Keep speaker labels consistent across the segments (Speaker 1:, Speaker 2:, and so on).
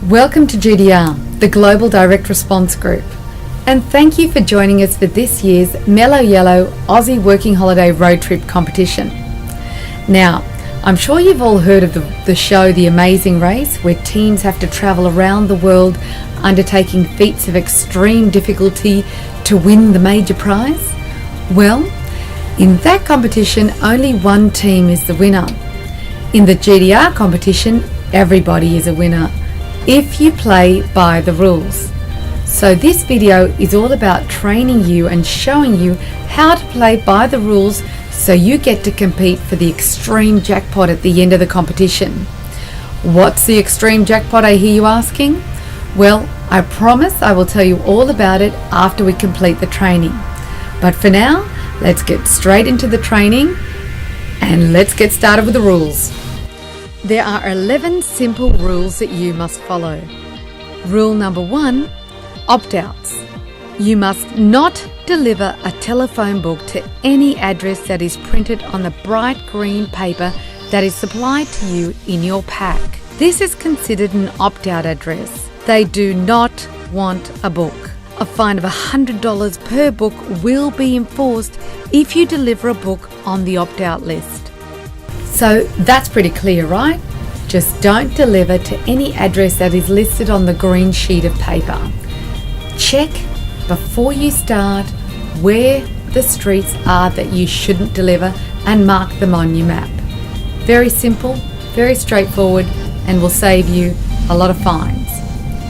Speaker 1: Welcome to GDR, the Global Direct Response Group, and thank you for joining us for this year's Mellow Yellow Aussie Working Holiday Road Trip competition. Now, I'm sure you've all heard of the show The Amazing Race, where teams have to travel around the world undertaking feats of extreme difficulty to win the major prize. Well, in that competition, only one team is the winner. In the GDR competition, everybody is a winner if you play by the rules. So this video is all about training you and showing you how to play by the rules so you get to compete for the extreme jackpot at the end of the competition. What's the extreme jackpot, I hear you asking? Well, I promise I will tell you all about it after we complete the training. But for now, let's get straight into the training and let's get started with the rules. There are 11 simple rules that you must follow. Rule number 1, opt-outs. You must not deliver a telephone book to any address that is printed on the bright green paper that is supplied to you in your pack. This is considered an opt-out address. They do not want a book. A fine of $100 per book will be enforced if you deliver a book on the opt-out list. So that's pretty clear, right? Just don't deliver to any address that is listed on the green sheet of paper. Check before you start where the streets are that you shouldn't deliver and mark them on your map. Very simple, very straightforward, and will save you a lot of fines.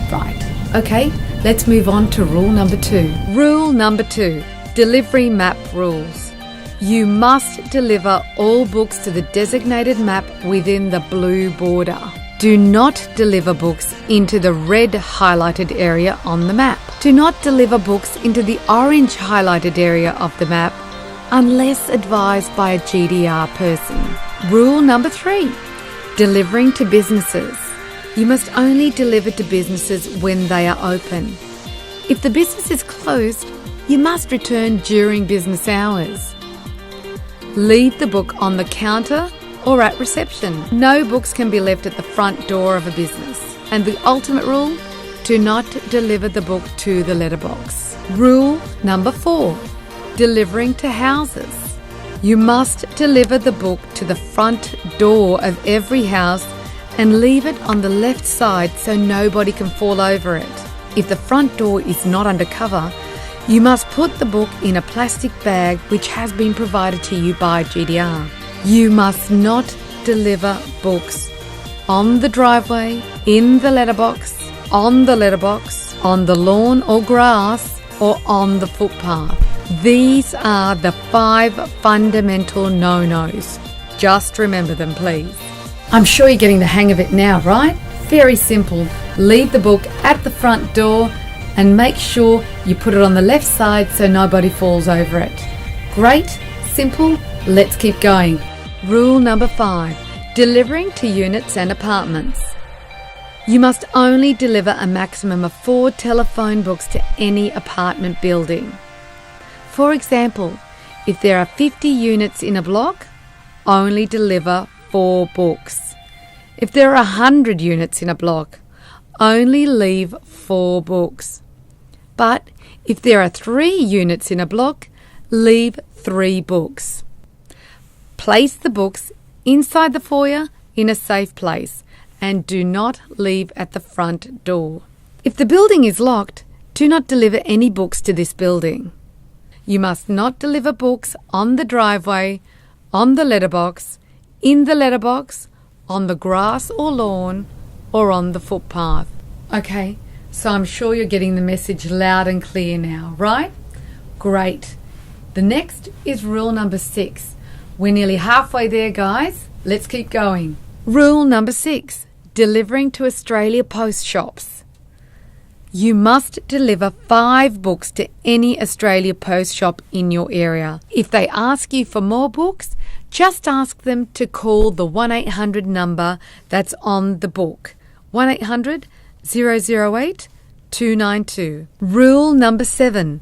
Speaker 1: Right, okay, let's move on to rule number 2. Rule number 2, delivery map rules. You must deliver all books to the designated map within the blue border. Do not deliver books into the red highlighted area on the map. Do not deliver books into the orange highlighted area of the map unless advised by a GDR person. Rule number 3, delivering to businesses. You must only deliver to businesses when they are open. If the business is closed, you must return during business hours. Leave the book on the counter or at reception. No books can be left at the front door of a business. And the ultimate rule, do not deliver the book to the letterbox. Rule number 4, delivering to houses. You must deliver the book to the front door of every house and leave it on the left side so nobody can fall over it. If the front door is not under cover, you must put the book in a plastic bag which has been provided to you by GDR. You must not deliver books on the driveway, in the letterbox, on the lawn or grass, or on the footpath. These are the 5 fundamental no-nos. Just remember them, please. I'm sure you're getting the hang of it now, right? Very simple. Leave the book at the front door and make sure you put it on the left side so nobody falls over it. Great, simple, let's keep going. Rule number 5, delivering to units and apartments. You must only deliver a maximum of 4 telephone books to any apartment building. For example, if there are 50 units in a block, only deliver 4 books. If there are 100 units in a block, only leave 4 books. But if there are 3 units in a block, leave 3 books. Place the books inside the foyer in a safe place and do not leave at the front door. If the building is locked, do not deliver any books to this building. You must not deliver books on the driveway, on the letterbox, in the letterbox, on the grass or lawn, or on the footpath. Okay. So I'm sure you're getting the message loud and clear now, right? Great. The next is rule number 6. We're nearly halfway there, guys. Let's keep going. Rule number 6, delivering to Australia post shops. You must deliver 5 books to any Australia post shop in your area. If they ask you for more books, just ask them to call the 1-800 number that's on the book. 1-800-008-292. Rule number 7,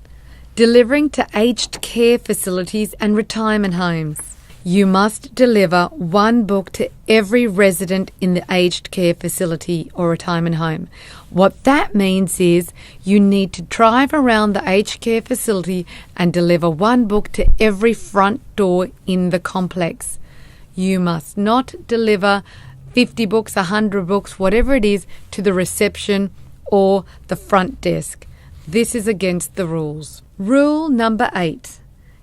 Speaker 1: delivering to aged care facilities and retirement homes. You must deliver one book to every resident in the aged care facility or retirement home. What that means is you need to drive around the aged care facility and deliver one book to every front door in the complex. You must not deliver 50 books, 100 books, whatever it is, to the reception or the front desk. This is against the rules. Rule number 8.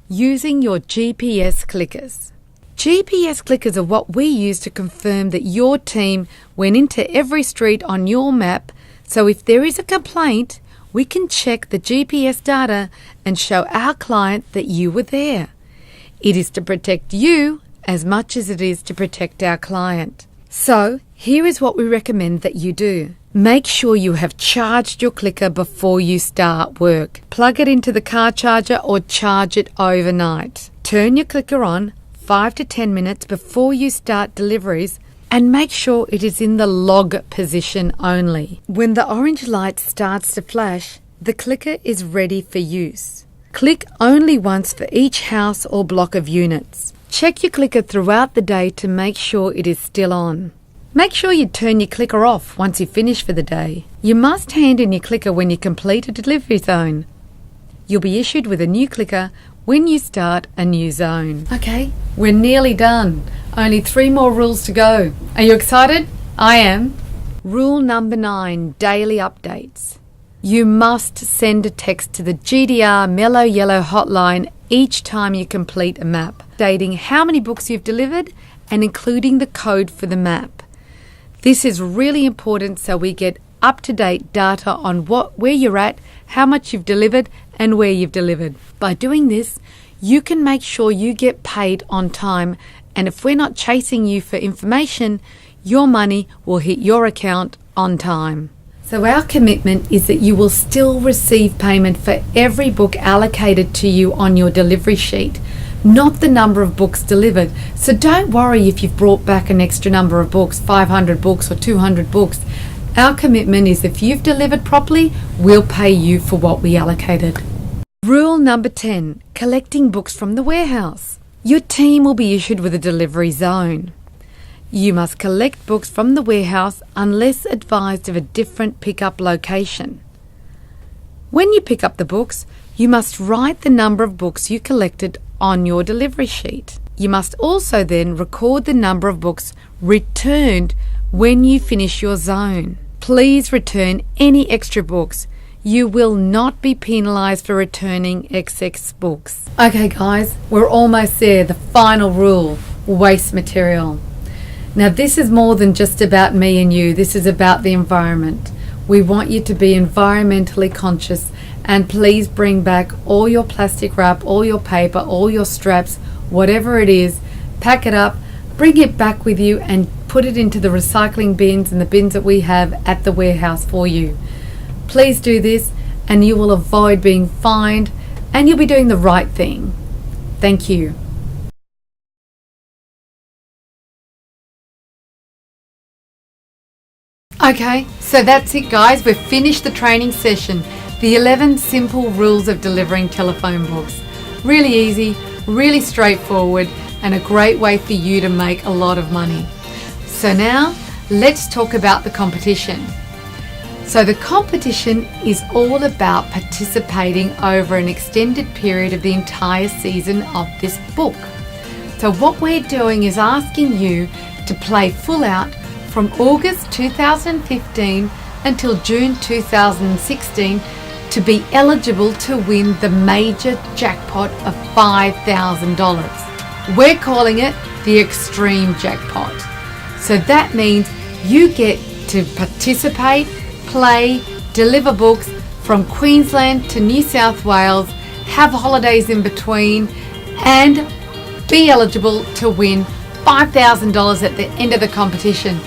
Speaker 1: Using your GPS clickers. GPS clickers are what we use to confirm that your team went into every street on your map, so if there is a complaint, we can check the GPS data and show our client that you were there. It is to protect you as much as it is to protect our client. So, here is what we recommend that you do. Make sure you have charged your clicker before you start work. Plug it into the car charger or charge it overnight. Turn your clicker on 5 to 10 minutes before you start deliveries and make sure it is in the log position only. When the orange light starts to flash, the clicker is ready for use. Click only once for each house or block of units. Check your clicker throughout the day to make sure it is still on. Make sure you turn your clicker off once you finish for the day. You must hand in your clicker when you complete a delivery zone. You'll be issued with a new clicker when you start a new zone. Okay, we're nearly done. Only 3 more rules to go. Are you excited? I am. Rule number 9, daily updates. You must send a text to the GDR Mellow Yellow hotline each time you complete a map, stating how many books you've delivered and including the code for the map. This is really important so we get up-to-date data on where you're at, how much you've delivered, and where you've delivered. By doing this, you can make sure you get paid on time, and if we're not chasing you for information, your money will hit your account on time. So our commitment is that you will still receive payment for every book allocated to you on your delivery sheet, not the number of books delivered. So don't worry if you've brought back an extra number of books, 500 books or 200 books. Our commitment is if you've delivered properly, we'll pay you for what we allocated. Rule number 10, collecting books from the warehouse. Your team will be issued with a delivery zone. You must collect books from the warehouse unless advised of a different pickup location. When you pick up the books, you must write the number of books you collected on your delivery sheet. You must also then record the number of books returned when you finish your zone. Please return any extra books. You will not be penalised for returning excess books. Okay guys, we're almost there. The final rule, waste material. Now this is more than just about me and you. This is about the environment. We want you to be environmentally conscious, and please bring back all your plastic wrap, all your paper, all your straps, whatever it is, pack it up, bring it back with you and put it into the recycling bins and the bins that we have at the warehouse for you. Please do this and you will avoid being fined and you'll be doing the right thing. Thank you. Okay, so that's it guys. We've finished the training session. The 11 simple rules of delivering telephone books. Really easy, really straightforward, and a great way for you to make a lot of money. So now, let's talk about the competition. So the competition is all about participating over an extended period of the entire season of this book. So what we're doing is asking you to play full out from August 2015 until June 2016 to be eligible to win the major jackpot of $5,000. We're calling it the Extreme Jackpot. So that means you get to participate, play, deliver books from Queensland to New South Wales, have holidays in between, and be eligible to win $5,000 at the end of the competition.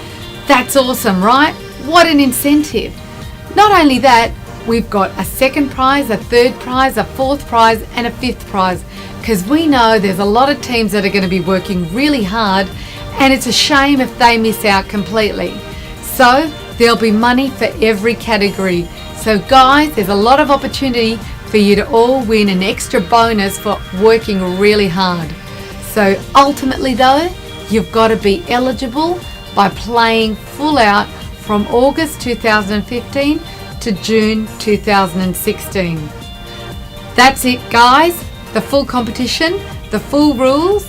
Speaker 1: That's awesome, right? What an incentive. Not only that, we've got a second prize, a third prize, a fourth prize, and a fifth prize, because we know there's a lot of teams that are going to be working really hard, and it's a shame if they miss out completely. So there'll be money for every category. So guys, there's a lot of opportunity for you to all win an extra bonus for working really hard. So ultimately though, you've got to be eligible by playing full out from August 2015 to June 2016. That's it guys, the full competition, the full rules.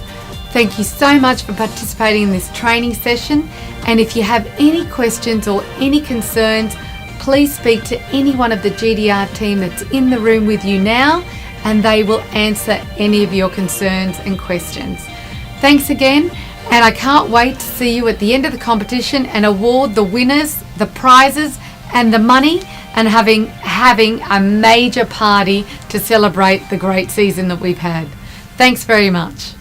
Speaker 1: Thank you so much for participating in this training session, and if you have any questions or any concerns, please speak to any one of the GDR team that's in the room with you now, and they will answer any of your concerns and questions. Thanks again, and I can't wait to see you at the end of the competition and award the winners, the prizes and the money, and having a major party to celebrate the great season that we've had. Thanks very much.